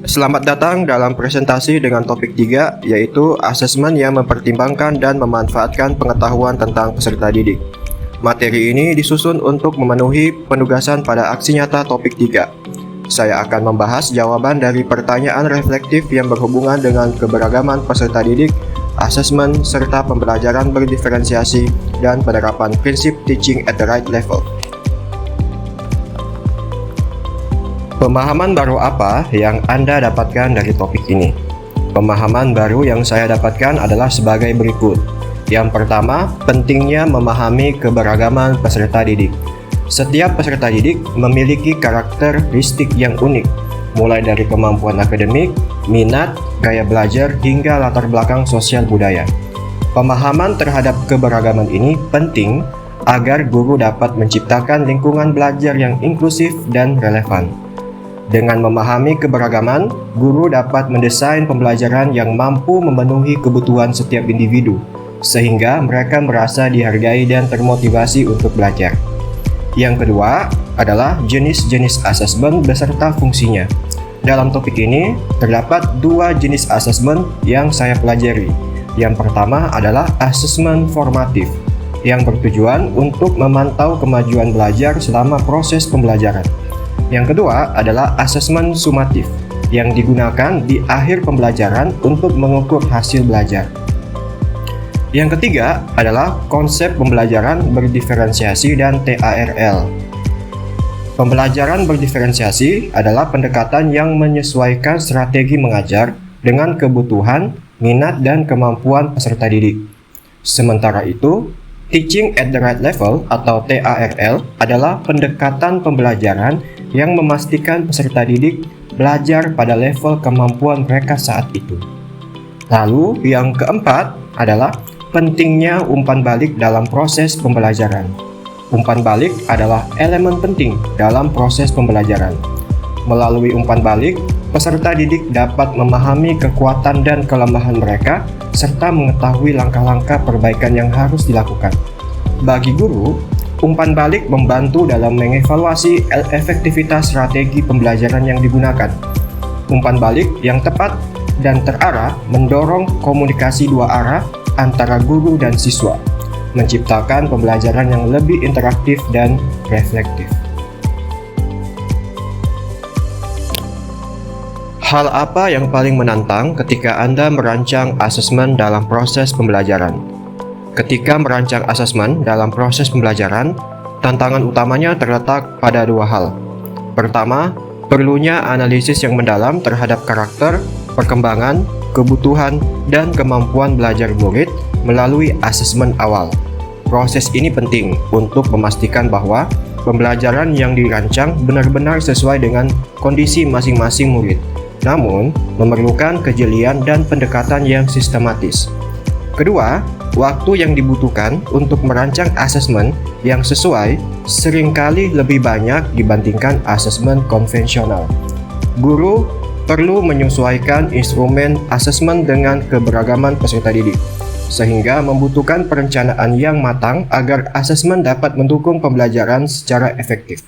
Selamat datang dalam presentasi dengan topik 3, yaitu asesmen yang mempertimbangkan dan memanfaatkan pengetahuan tentang peserta didik. Materi ini disusun untuk memenuhi penugasan pada aksi nyata topik 3. Saya akan membahas jawaban dari pertanyaan reflektif yang berhubungan dengan keberagaman peserta didik, asesmen, serta pembelajaran berdiferensiasi, dan penerapan prinsip teaching at the right level. Pemahaman baru apa yang Anda dapatkan dari topik ini? Pemahaman baru yang saya dapatkan adalah sebagai berikut. Yang pertama, pentingnya memahami keberagaman peserta didik. Setiap peserta didik memiliki karakteristik yang unik, mulai dari kemampuan akademik, minat, gaya belajar, hingga latar belakang sosial budaya. Pemahaman terhadap keberagaman ini penting agar guru dapat menciptakan lingkungan belajar yang inklusif dan relevan. Dengan memahami keberagaman, guru dapat mendesain pembelajaran yang mampu memenuhi kebutuhan setiap individu, sehingga mereka merasa dihargai dan termotivasi untuk belajar. Yang kedua adalah jenis-jenis asesmen beserta fungsinya. Dalam topik ini, terdapat dua jenis asesmen yang saya pelajari. Yang pertama adalah asesmen formatif, yang bertujuan untuk memantau kemajuan belajar selama proses pembelajaran. Yang kedua adalah asesmen sumatif, yang digunakan di akhir pembelajaran untuk mengukur hasil belajar. Yang ketiga adalah konsep pembelajaran berdiferensiasi dan TARL. Pembelajaran berdiferensiasi adalah pendekatan yang menyesuaikan strategi mengajar dengan kebutuhan, minat, dan kemampuan peserta didik. Sementara itu, Teaching at the right level atau TARL adalah pendekatan pembelajaran yang memastikan peserta didik belajar pada level kemampuan mereka saat itu. Lalu yang keempat adalah pentingnya umpan balik dalam proses pembelajaran. Umpan balik adalah elemen penting dalam proses pembelajaran. Melalui umpan balik, peserta didik dapat memahami kekuatan dan kelemahan mereka serta mengetahui langkah-langkah perbaikan yang harus dilakukan. Bagi guru, umpan balik membantu dalam mengevaluasi efektivitas strategi pembelajaran yang digunakan. Umpan balik yang tepat dan terarah mendorong komunikasi dua arah antara guru dan siswa, menciptakan pembelajaran yang lebih interaktif dan reflektif. Hal apa yang paling menantang ketika Anda merancang asesmen dalam proses pembelajaran? Ketika merancang asesmen dalam proses pembelajaran, tantangan utamanya terletak pada dua hal. Pertama, perlunya analisis yang mendalam terhadap karakter, perkembangan, kebutuhan, dan kemampuan belajar murid melalui asesmen awal. Proses ini penting untuk memastikan bahwa pembelajaran yang dirancang benar-benar sesuai dengan kondisi masing-masing murid, namun memerlukan kejelian dan pendekatan yang sistematis. Kedua, waktu yang dibutuhkan untuk merancang asesmen yang sesuai seringkali lebih banyak dibandingkan asesmen konvensional. Guru perlu menyesuaikan instrumen asesmen dengan keberagaman peserta didik, sehingga membutuhkan perencanaan yang matang agar asesmen dapat mendukung pembelajaran secara efektif.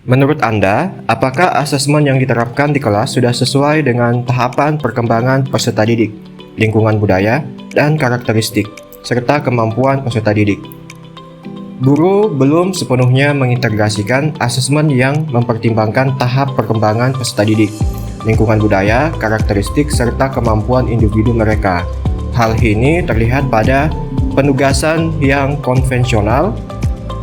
Menurut Anda, apakah asesmen yang diterapkan di kelas sudah sesuai dengan tahapan perkembangan peserta didik, lingkungan budaya, dan karakteristik, serta kemampuan peserta didik? Guru belum sepenuhnya mengintegrasikan asesmen yang mempertimbangkan tahap perkembangan peserta didik, lingkungan budaya, karakteristik, serta kemampuan individu mereka. Hal ini terlihat pada penugasan yang konvensional,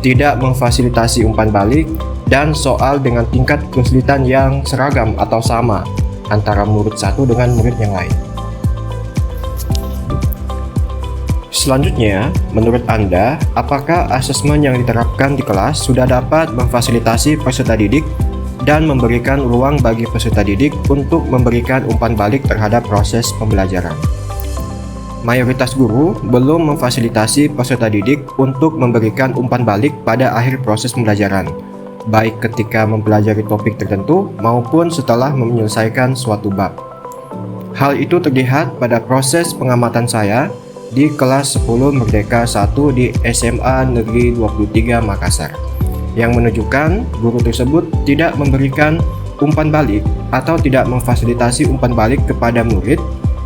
tidak memfasilitasi umpan balik, dan soal dengan tingkat kesulitan yang seragam atau sama antara murid satu dengan murid yang lain. Selanjutnya, menurut Anda, apakah asesmen yang diterapkan di kelas sudah dapat memfasilitasi peserta didik dan memberikan ruang bagi peserta didik untuk memberikan umpan balik terhadap proses pembelajaran? Mayoritas guru belum memfasilitasi peserta didik untuk memberikan umpan balik pada akhir proses pembelajaran, baik ketika mempelajari topik tertentu maupun setelah menyelesaikan suatu bab. Hal itu terlihat pada proses pengamatan saya di kelas 10 Merdeka 1 di SMA Negeri 23 Makassar. yang menunjukkan guru tersebut tidak memberikan umpan balik atau tidak memfasilitasi umpan balik kepada murid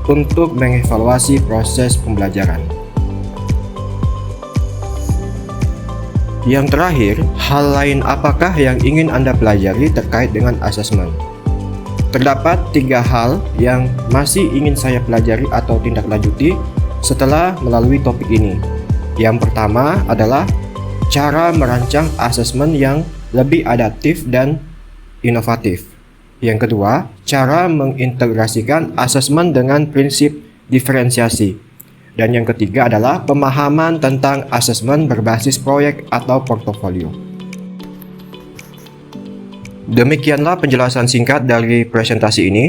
untuk mengevaluasi proses pembelajaran. Yang terakhir, hal lain apakah yang ingin Anda pelajari terkait dengan asesmen? Terdapat 3 hal yang masih ingin saya pelajari atau tindak lanjuti setelah melalui topik ini. Yang pertama adalah cara merancang asesmen yang lebih adaptif dan inovatif. Yang kedua, cara mengintegrasikan asesmen dengan prinsip diferensiasi. Dan yang ketiga adalah pemahaman tentang asesmen berbasis proyek atau portofolio. Demikianlah penjelasan singkat dari presentasi ini.